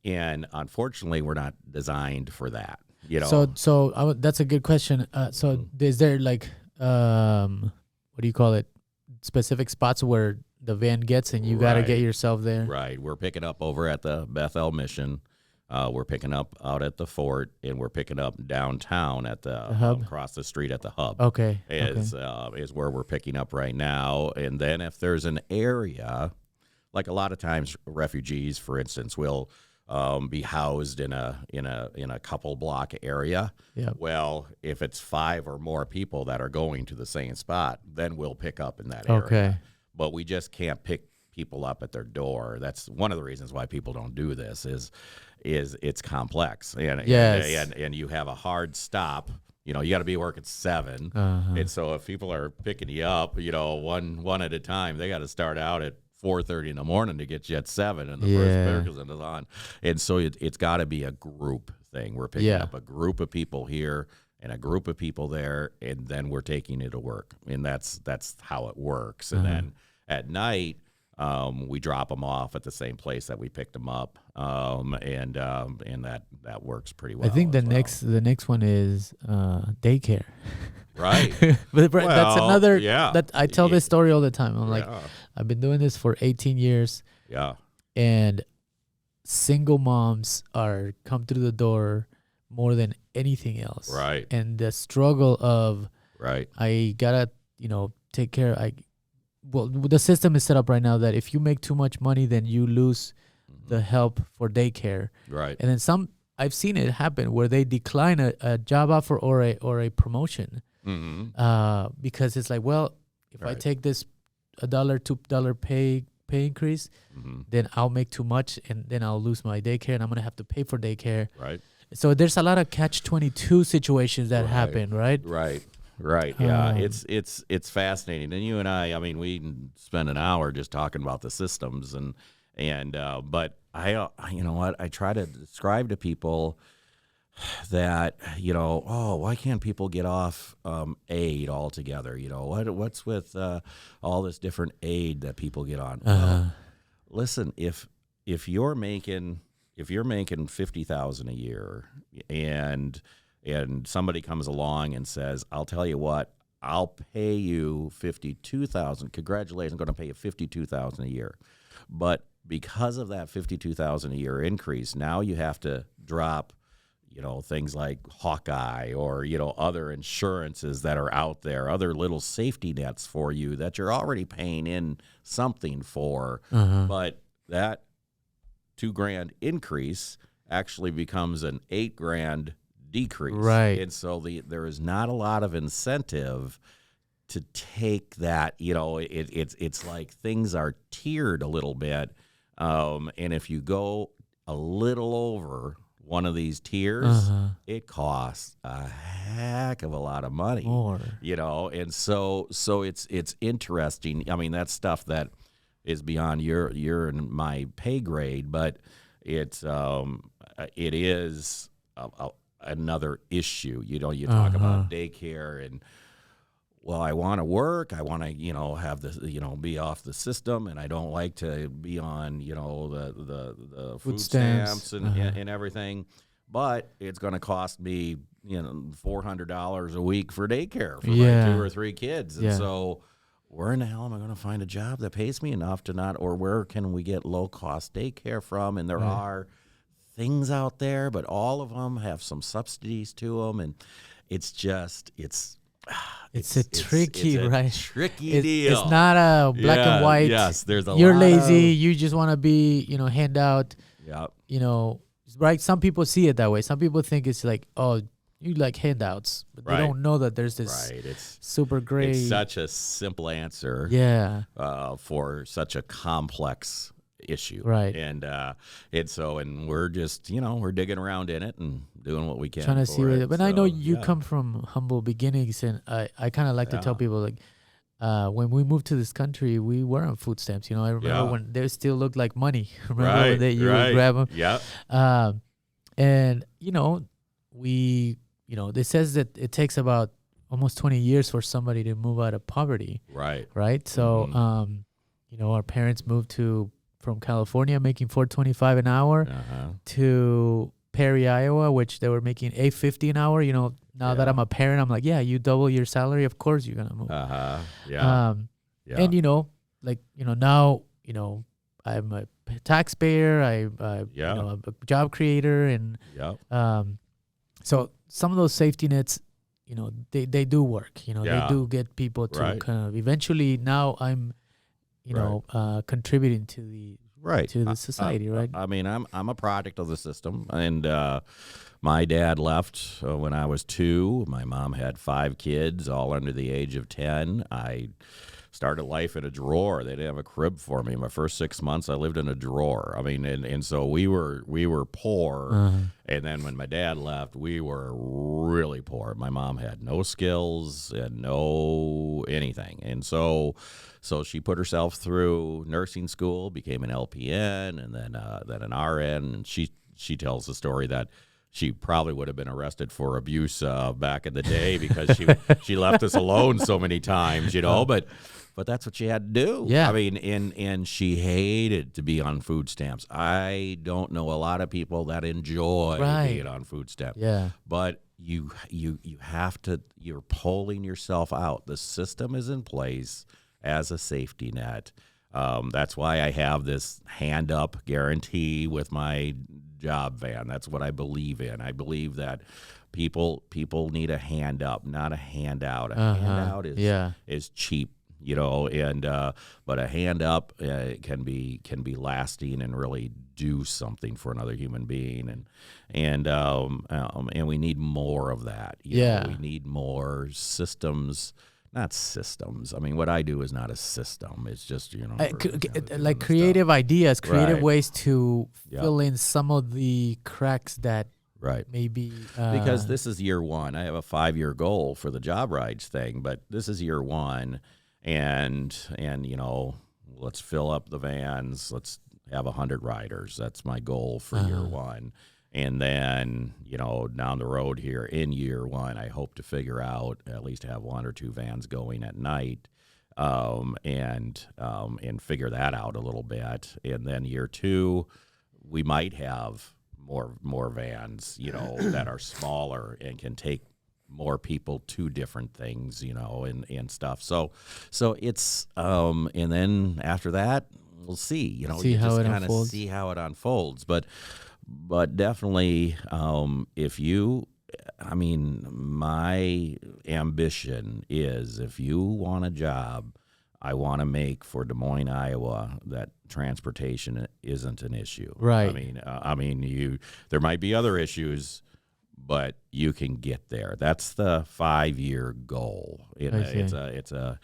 And unfortunately, we're not designed for that. So that's a good question. So is there what do you call it? Specific spots where the van gets and you got to get yourself there? Right. We're picking up over at the Bethel Mission. We're picking up out at the fort, and we're picking up downtown at the hub, across the street at the hub. Okay. Is where we're picking up right now. And then if there's an area, like a lot of times refugees, for instance, will be housed in a couple block area. Yep. Well, if it's 5 or more people that are going to the same spot, then we'll pick up in that area. Okay. But we just can't pick people up at their door. That's one of the reasons why people don't do this is it's complex. And you have a hard stop. You got to be at work at 7. And so if people are picking you up, one at a time, they got to start out at 4:30 in the morning to get you at 7, and the first person is on. And so it's got to be a group thing. We're picking up a group of people here and a group of people there, and then we're taking it to work. And that's how it works. And then at night, we drop them off at the same place that we picked them up, and that works pretty well. I think the next one is daycare. Right. But that's another. That I tell this story all the time. I'm like, Yeah. I've been doing this for 18 years. Yeah. And single moms are come through the door more than anything else. Right. And the struggle of I gotta take care. The system is set up right now that if you make too much money, then you lose the help for daycare. Right. And then I've seen it happen where they decline a job offer or a promotion because it's like, well, if I take this $1, $2 pay increase, then I'll make too much and then I'll lose my daycare and I'm gonna have to pay for daycare. Right. So there's a lot of catch-22 situations that happen, right? Right. Yeah. It's fascinating. And you and I mean, we spend an hour just talking about the systems but I try to describe to people that, oh, why can't people get off aid altogether? What's with all this different aid that people get on? Well, listen, if you're making $50,000 a year, and somebody comes along and says, I'll tell you what, I'll pay you $52,000. Congratulations, I'm going to pay you $52,000 a year. But because of that $52,000 a year increase, now you have to drop, things like Hawkeye or, other insurances that are out there, other little safety nets for you that you're already paying in something for. But that $2,000 increase actually becomes an $8,000 decrease. Right. And so there is not a lot of incentive to take that, it's like things are tiered a little bit. And if you go a little over one of these tiers, it costs a heck of a lot of money. More. And so it's interesting. I mean, that's stuff that is beyond your and my pay grade, but it is another issue. You talk about daycare and, well, I want to work. I want to, have this, be off the system, and I don't like to be on, the food stamps and everything. But it's going to cost me, $400 a week for daycare for my 2 or 3 kids, and so where in the hell am I going to find a job that pays me enough to not, or where can we get low cost daycare from? And there are things out there, but all of them have some subsidies to them, and it's a tricky deal. It's not a black and white. Yes, there's a You're lot lazy. You just want to be, handout. Yeah. Right. Some people see it that way. Some people think it's like, oh, you like handouts, but they don't know that there's this It's super great. It's such a simple answer. Yeah. For such a complex issue. Right. And we're just, we're digging around in it and doing what we can. Trying to see it. But I know you come from humble beginnings, and I kind of like to tell people, like, when we moved to this country, we were on food stamps. I remember when they still looked like money. Remember when you would grab them? Yeah. And, it says that it takes about almost 20 years for somebody to move out of poverty. Right. Right. So, our parents moved from California making $4.25 an hour to Perry, Iowa, which they were making $8.50 an hour. Now that I'm a parent, I'm like, you double your salary, of course you're gonna move. And now I'm a taxpayer. I'm a job creator, and so some of those safety nets, they do work. They do get people to kind of eventually. Now I'm contributing to the society, right? I mean, I'm a product of the system, and my dad left when I was 2. My mom had 5 kids, all under the age of 10. I started life in a drawer. They didn't have a crib for me. My first 6 months, I lived in a drawer. I mean, and so we were poor. And then when my dad left, we were really poor. My mom had no skills and no anything, and so she put herself through nursing school, became an LPN, and then an RN. And she tells the story that she probably would have been arrested for abuse back in the day because she left us alone so many times, But that's what she had to do. Yeah. I mean, and she hated to be on food stamps. I don't know a lot of people that enjoy being on food stamps. Yeah. But you have to. You're pulling yourself out. The system is in place as a safety net. That's why I have this hand up guarantee with my job van. That's what I believe in. I believe that people need a hand up, not a handout. A handout is cheap, but a hand up can be lasting and really do something for another human being, and we need more of that. We need more systems. Not systems. I mean, what I do is not a system. It's just, like creative ideas, creative ways to Yeah. fill in some of the cracks that maybe. Because this is year 1. I have a 5-year goal for the job rides thing, but this is year 1, and let's fill up the vans. Let's have 100 riders. That's my goal for year 1. And then, down the road here in year one, I hope to figure out at least have 1 or 2 vans going at night, and figure that out a little bit. And then year 2, we might have more vans, that are smaller and can take more people to different things, and stuff. So it's, and then after that, we'll see, see how it unfolds. See how it unfolds. But definitely, my ambition is, if you want a job, I want to make for Des Moines, Iowa, that transportation isn't an issue. Right. There might be other issues, but you can get there. That's the 5-year goal. It's a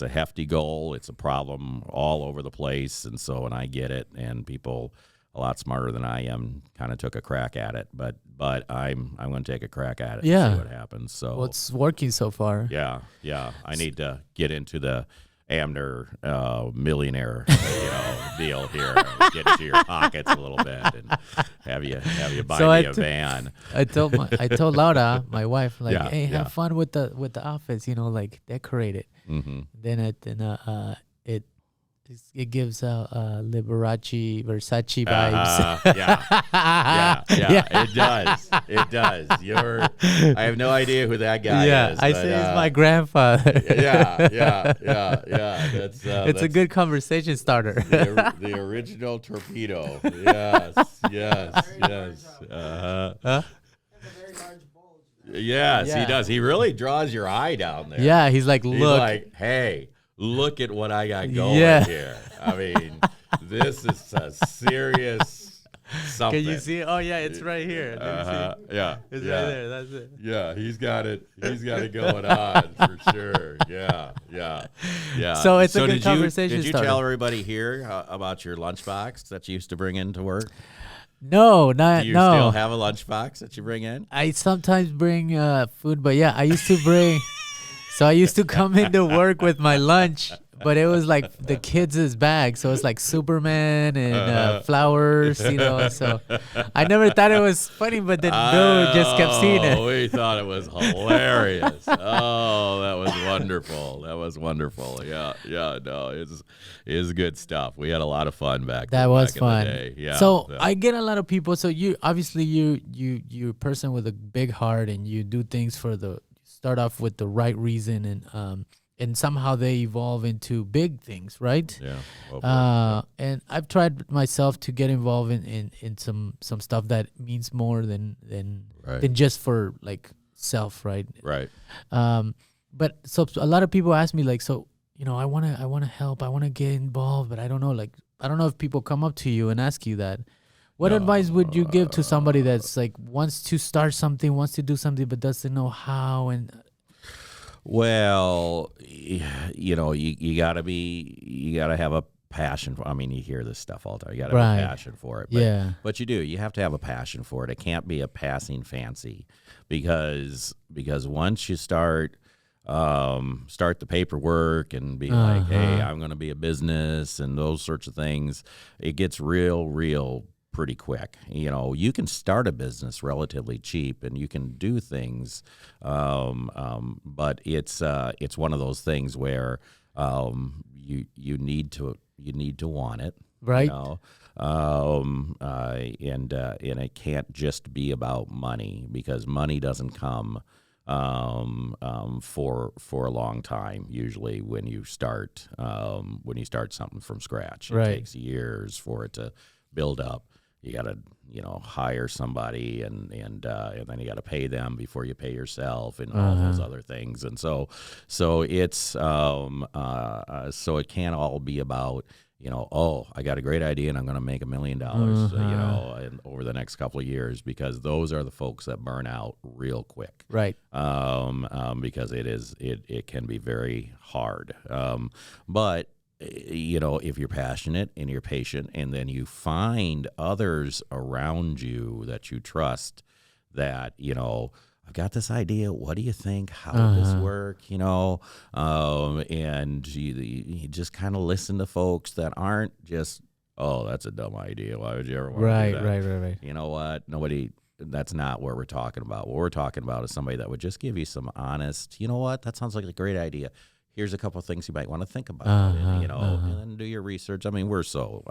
hefty goal. It's a problem all over the place, and I get it. And people a lot smarter than I am kind of took a crack at it, but I'm going to take a crack at it and see what happens. So, well, it's working so far. Yeah. I need to get into the Amner millionaire deal here, get into your pockets a little bit, and have you buy me a van. I told Laura, my wife, hey, have fun with the office, decorate it. Mm-hmm. Then it gives Liberace, Versace vibes. It does. I have no idea who that guy is. I say he's my grandfather. Yeah. It's a good conversation starter. The original torpedo. Yes. Huh? Yes, he does. He really draws your eye down there. Yeah, he's like, he's look. like, hey, look at what I got going here. This is a serious something. Can you see it? Oh, yeah, it's right here. Yeah. It's right there. That's it. Yeah, he's got it going on for sure. Yeah. So it's a good conversation Did you starter. tell everybody here about your lunchbox that you used to bring into work? No. Do you still have a lunchbox that you bring in? I sometimes bring food, but I used to bring... So I used to come into work with my lunch, but it was like the kids' bag. So it's like Superman and flowers, So I never thought it was funny, but then Bill just kept seeing it. We thought it was hilarious. Oh, that was wonderful. Yeah. No, it's good stuff. We had a lot of fun back then. That was In fun. the day. Yeah. So I get a lot of people. So you're a person with a big heart, and you do things start off with the right reason, and somehow they evolve into big things, right? Yeah. And I've tried myself to get involved in some stuff that means more than just for like self, right? Right. But so a lot of people ask me I want to help, I want to get involved, but I don't know, I don't know if people come up to you and ask you that. What advice would you give to somebody that's wants to start something, wants to do something, but doesn't know how? And well, you gotta have a passion for. You hear this stuff all the time. You gotta have a passion for it. But, but you do. You have to have a passion for it. It can't be a passing fancy, because once you start the paperwork and be like, hey, I'm going to be a business and those sorts of things, it gets real pretty quick. You can start a business relatively cheap and you can do things, but it's one of those things where you need to want it, right? And it can't just be about money, because money doesn't come for a long time. Usually, when you start something from scratch, it takes years for it to build up. You got to hire somebody, and then you got to pay them before you pay yourself, and all those other things. And so it's so it can't all be about I got a great idea and I'm going to make $1 million, and over the next couple of years, because those are the folks that burn out real quick, right? Because it can be very hard, but if you're passionate and you're patient, and then you find others around you that you trust, that I've got this idea. What do you think? How does this work? And you just kind of listen to folks that aren't just oh, that's a dumb idea. Why would you ever want to do that? Right. You know what? Nobody. That's not what we're talking about. What we're talking about is somebody that would just give you some honest. You know what? That sounds like a great idea. Here's a couple of things you might want to think about. And, and then do your research. I mean, we're so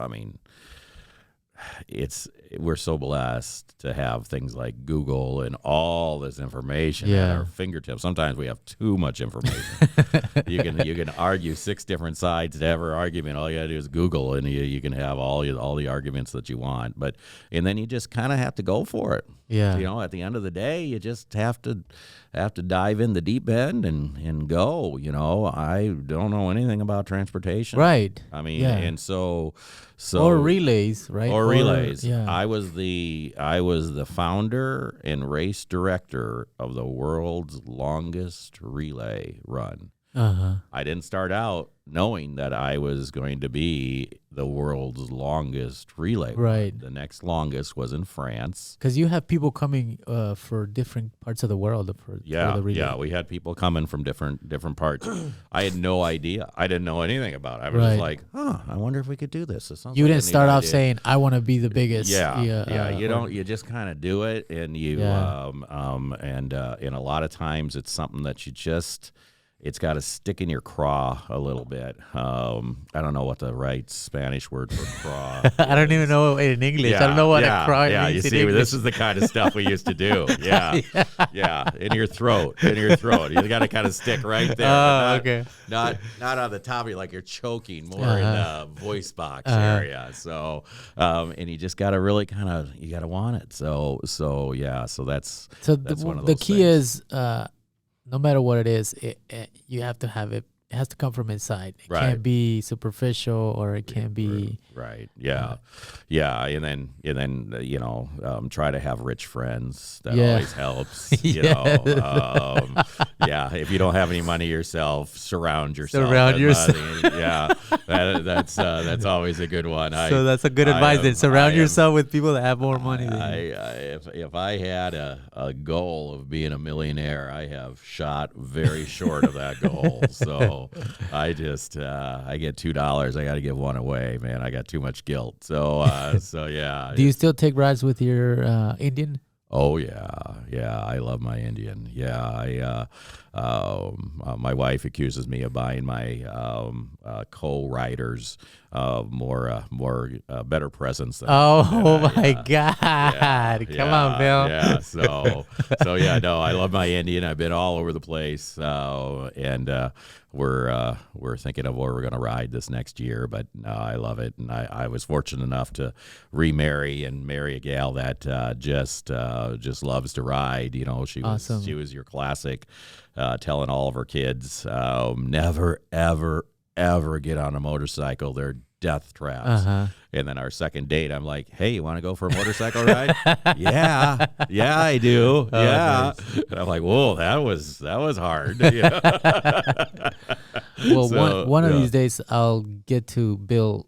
blessed to have things like Google and all this information at our fingertips. Sometimes we have too much information. you can argue 6 different sides to every argument. All you gotta do is Google, and you can have all the arguments that you want. And then you just kind of have to go for it. Yeah. At the end of the day, you just have to dive in the deep end and go. I don't know anything about transportation. Right. I mean, and so or relays, right? Or relays. Yeah. I was the founder and race director of the world's longest relay run. I didn't start out knowing that I was going to be the world's longest relay. Right. The next longest was in France. Because you have people coming for different parts of the world for the relay. Yeah, we had people coming from different parts. I had no idea. I didn't know anything about it. I was just like, I wonder if we could do this. You didn't start off saying, I want to be the biggest. You just kind of do it, and and a lot of times it's something that you just... It's got to stick in your craw a little bit. I don't know what the right Spanish word for craw is. I don't even know in English. I don't know what a craw means. You see, this is the kind of stuff we used to do. Yeah. In your throat. You got to kind of stick right there. Okay. Not on the top of you like you're choking, more in the voice box area. So, and you just got to really you got to want it. So that's one of those the key things. is, no matter what it is, you have to have it. It has to come from inside. It can't be superficial, or it can't be right. Yeah. And then try to have rich friends. That always helps. If you don't have any money yourself, surround yourself. That's always a good one. So that's a good advice. Then surround yourself with people that have more money than you. If I had a goal of being a millionaire, I have shot very short of that goal. So. I just I get $2. I got to give one away, man. I got too much guilt. So yeah. Do you still take rides with your Indian? Oh yeah. I love my Indian. Yeah, my wife accuses me of buying my co-riders better presents. My God! Come on, Bill. Yeah. So no, I love my Indian. I've been all over the place, and we're thinking of where we're going to ride this next year. But no, I love it, and I was fortunate enough to remarry and marry a gal that just loves to ride. She was your classic, telling all of her kids, never ever get on a motorcycle. They're death traps. And then our second date, I'm like, hey, you want to go for a motorcycle ride? yeah, I do. Nice. And I'm like, whoa, that was hard. Well, one of these days I'll get to Bill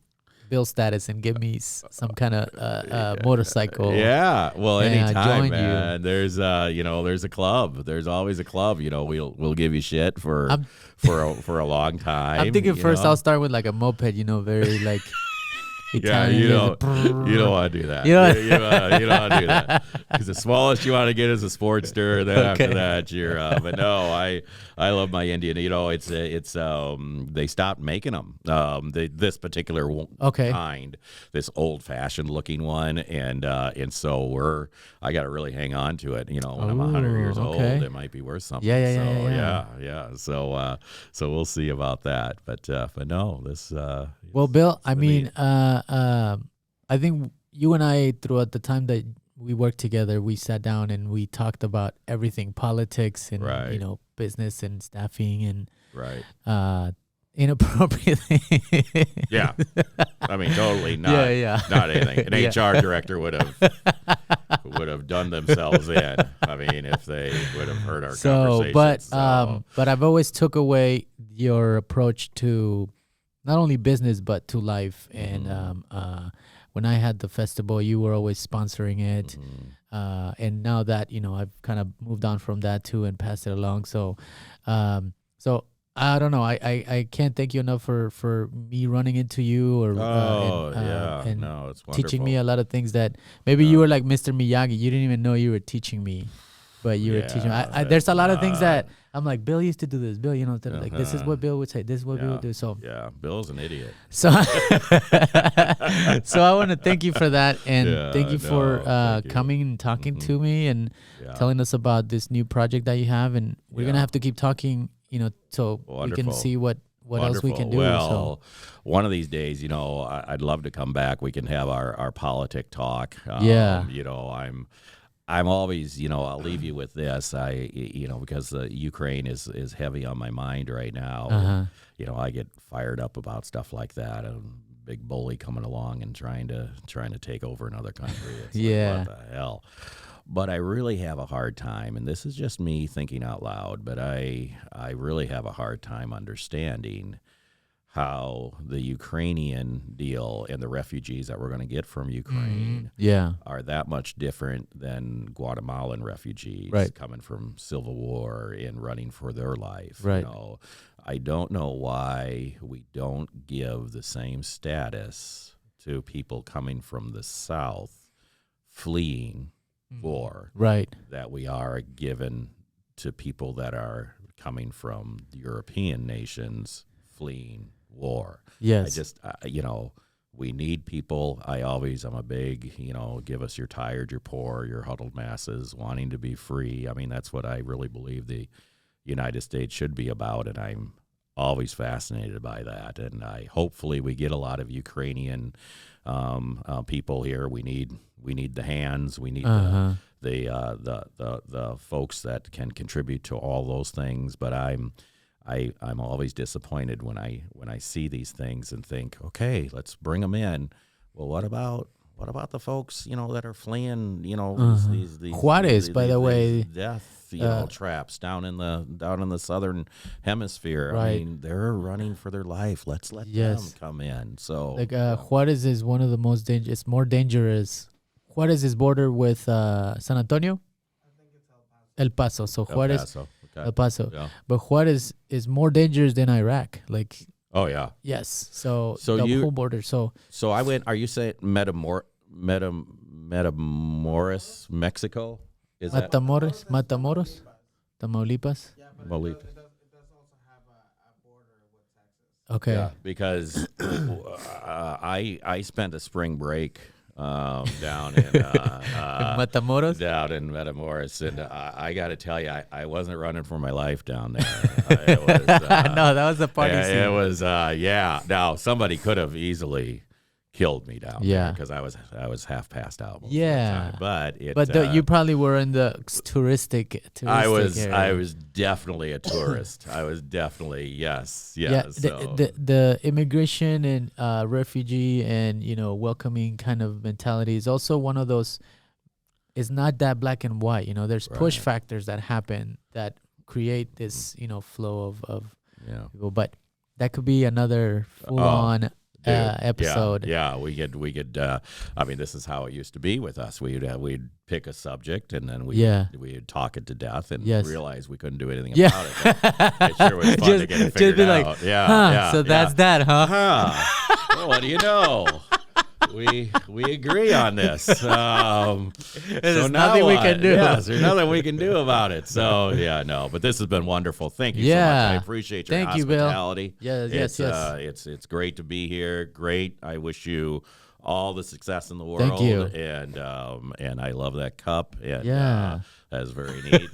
status and give me some kind of motorcycle. Yeah, well, anytime, man. You. There's a club. There's always a club. We'll give you shit for a long time. I'm thinking first I'll start with like a moped. Very like. Italian, you don't want to do that. You don't want to do that, because the smallest you want to get is a Sportster. Then after that, you're. But no, I love my Indian. It's they stopped making them. This particular kind, this old fashioned looking one, and so I got to really hang on to it. When I'm 100 years old, it might be worth something. Yeah. So we'll see about that. But no, this. Well, Bill, I mean, I think you and I, throughout the time that we worked together, we sat down and we talked about everything, politics and, business and staffing and inappropriate things. Yeah. I mean, totally not anything. An HR director would have done themselves in. I mean, if they would have heard our conversation. But I've always took away your approach to not only business but to life. And when I had the festival, you were always sponsoring it. And now that I've kind of moved on from that too and passed it along. So I don't know. I can't thank you enough for me running into you or and no, it's wonderful. teaching me a lot of things that maybe you were like Mr. Miyagi. You didn't even know you were teaching me, but you were teaching me. There's a lot of things that I'm like, Bill used to do this. Bill, like this is what Bill would say. This is what Bill would do. So yeah, Bill's an idiot. So so I want to thank you for that, and thank you for coming and talking to me and telling us about this new project that you have. And we're gonna have to keep talking, so we can see what else we can do. Well, one of these days, I'd love to come back. We can have our politic talk. I'm always, I'll leave you with this. Because Ukraine is heavy on my mind right now. I get fired up about stuff like that. A big bully coming along and trying to take over another country. It's like, what the hell? But I really have a hard time, and this is just me thinking out loud, but I really have a hard time understanding how the Ukrainian deal and the refugees that we're going to get from Ukraine are that much different than Guatemalan refugees coming from civil war and running for their life. Right. I don't know why we don't give the same status to people coming from the South fleeing war that we are given to people that are coming from European nations fleeing war. Yes. I just, we need people. I'm a big, give us your tired, your poor, your huddled masses wanting to be free. I mean, that's what I really believe the United States should be about, and I'm always fascinated by that. And hopefully we get a lot of Ukrainian people here. We need the hands. We need the folks that can contribute to all those things. But I'm always disappointed when I see these things and think, okay, let's bring them in. Well, what about the folks that are fleeing? These Juarez, by the way, death traps down in the southern hemisphere. Right. I mean, they're running for their life. Let's let them come in. So Juarez is one of the most dangerous. It's more dangerous. Juarez is border with San Antonio. I think it's El Paso. So Juarez. El Paso. Yeah. But Juarez is more dangerous than Iraq. Oh yeah. Yes. So the whole border. So I went. Are you saying Matamoros, Mexico? Is Matamoros, Tamaulipas. Yeah, but it does also have a border with Texas. Okay. Yeah, because I spent a spring break down in Matamoros. Down in Matamoros, and I got to tell you, I wasn't running for my life down there. No, that was a party scene. It was Now somebody could have easily killed me down there because I was half passed out. Most of the time. But you probably were in the touristic area. I was definitely a tourist. I was definitely yes. Yeah, so. the immigration and refugee and welcoming kind of mentality is also one of those. It's not that black and white. There's push factors that happen that create this flow of people. But that could be another full on. Episode. Yeah, we could. I mean, this is how it used to be with us. We'd pick a subject and then we'd talk it to death and realize we couldn't do anything about it. It sure was fun to get it figured out. So that's that, huh? Well, what do you know? We agree on this. There's nothing we can do. Yes, there's nothing we can do about it. So but this has been wonderful. Thank you so much. I appreciate your hospitality. Yes. It's great to be here. Great. I wish you all the success in the world. Thank you. And I love that cup. And that's very neat.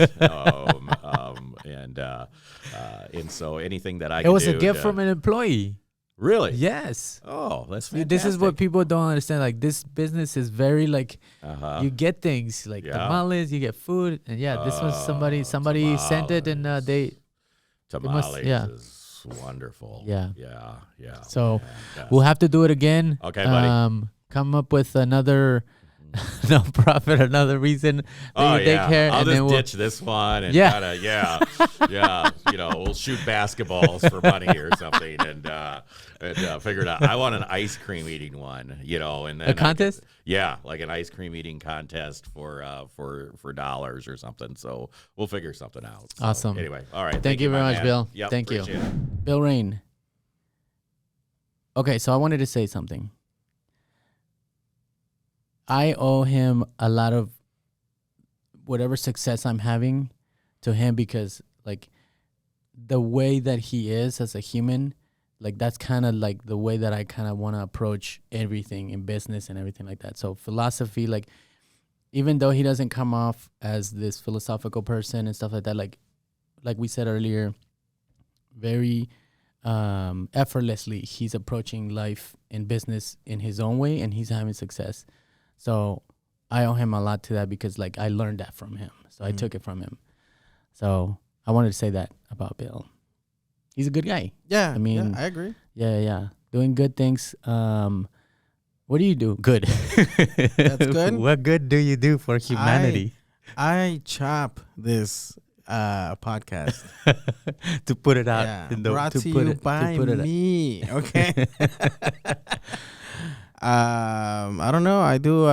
And so anything that I can do. It was a gift from an employee. Really? Yes. Oh, that's fantastic. This is what people don't understand. Like, this business is very you get things like tamales, you get food, and this was somebody sent it, and tamales is wonderful. Yeah. Yeah. So we'll have to do it again. Okay, buddy. Come up with another no profit, another reason that you take care. I'll and just then ditch this one and Yeah. we'll shoot basketballs for money or something and figure it out. I want an ice cream eating one, and then a contest. Like an ice cream eating contest for dollars or something. So we'll figure something out. So, Awesome. Anyway, all right. Thank you very much, Bill. Yep, Thank you, appreciate it. Bill Raine. Okay, so I wanted to say something. I owe him a lot of whatever success I'm having to him because, like, the way that he is as a human, like, that's kind of like the way that I kind of want to approach everything in business and everything like that. So philosophy, like, even though he doesn't come off as this philosophical person and stuff like that, like we said earlier, very effortlessly, he's approaching life and business in his own way, and he's having success. So I owe him a lot to that because, like, I learned that from him. So I took it from him. So I wanted to say that about Bill. He's a good guy. Yeah. I mean, yeah, I agree. Yeah. Doing good things. What do you do? Good. That's good. What good do you do for humanity? I chop this podcast to put it out. Yeah. Brought to you by me. Okay. I don't know. I do.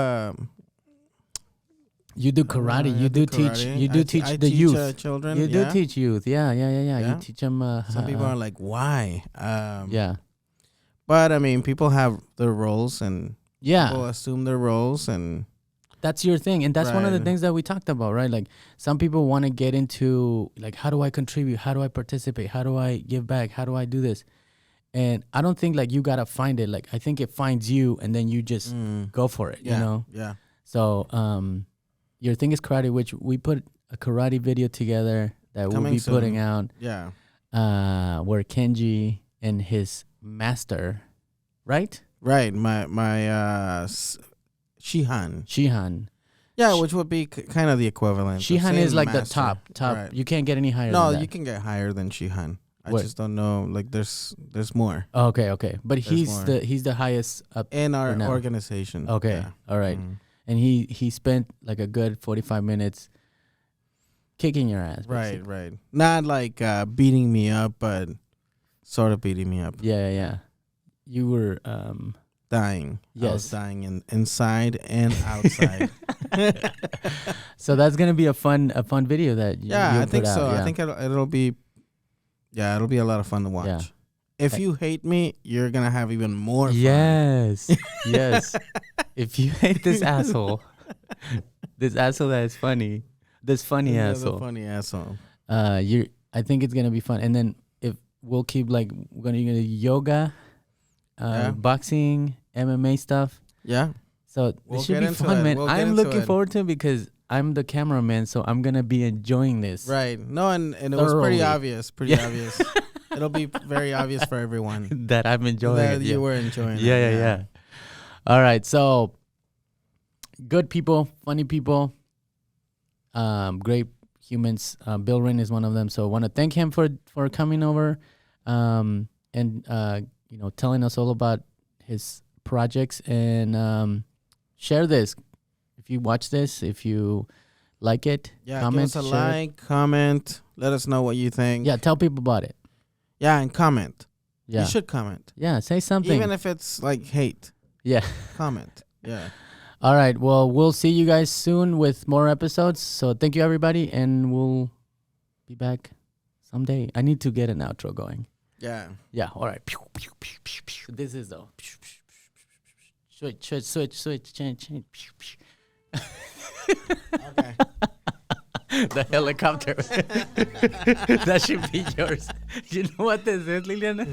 You do karate. You do teach. Karate. You do teach the youth. Children. You do teach youth. Yeah. You teach them. Some people are like, why? Yeah. But I mean, people have their roles, and people Yeah. assume their roles, and That's your thing. And that's one of the Right. things that we talked about, right? Like, some people want to get into, like, how do I contribute? How do I participate? How do I give back? How do I do this? And I don't think, like, you got to find it. Like, I think it finds you, and then you just go for it, yeah, you know? yeah. So, your thing is karate, which we put a karate video together that we'll Coming be soon. putting out, Yeah. where Kenji and his master, right? Right. My Shihan. Shihan. Yeah, which would be kind of the equivalent. of Shihan is saying like the master. top. Right. You can't get any higher No, than that. you can get higher than Shihan. I What? just don't know. Like, there's more Oh, okay. But There's more. he's the highest up. in our For now. organization. Okay. Yeah. All right. Mhm. And he spent like a good 45 minutes kicking your ass. Right, basically. right. Not like beating me up, but sort of beating me up. Yeah. You were Dying. I was Yes. dying inside and outside. So that's gonna be a fun video that Yeah, you'll I think put so. out, yeah. I think it'll be. Yeah, it'll be a lot of fun to watch. Yeah. If you hate me, you're gonna have even more fun. Yes. If you hate this asshole that is funny, this funny Yeah, the asshole. funny asshole. I think it's gonna be fun. And then if we'll keep like we're gonna do yoga, Yeah. boxing, MMA stuff. Yeah. So We'll this should get be into fun, it. man. We'll get I'm into looking it. forward to it because I'm the cameraman, so I'm gonna be enjoying this. Right. No, and it was Thoroughly. pretty obvious. Pretty Yeah. obvious. It'll be very obvious for everyone That I'm enjoying that it. you Yeah. were enjoying. it. Yeah. All right, so good people, funny people, great humans. Bill Raine is one of them. So I want to thank him for coming over, and telling us all about his projects, and share this. If you watch this, if you like it, Yeah. comment, Give us a share it. like, comment. Let us know what you think. Yeah, tell people about it. Yeah, and comment. Yeah, You should comment. yeah, say something. Even if it's like hate, yeah. comment. Yeah. All right. Well, we'll see you guys soon with more episodes. So thank you, everybody, and we'll be back someday. I need to get an outro going. Yeah. Yeah. All right. This is the switch, change. Okay. The helicopter. That should be yours. You know what this is, Liliana?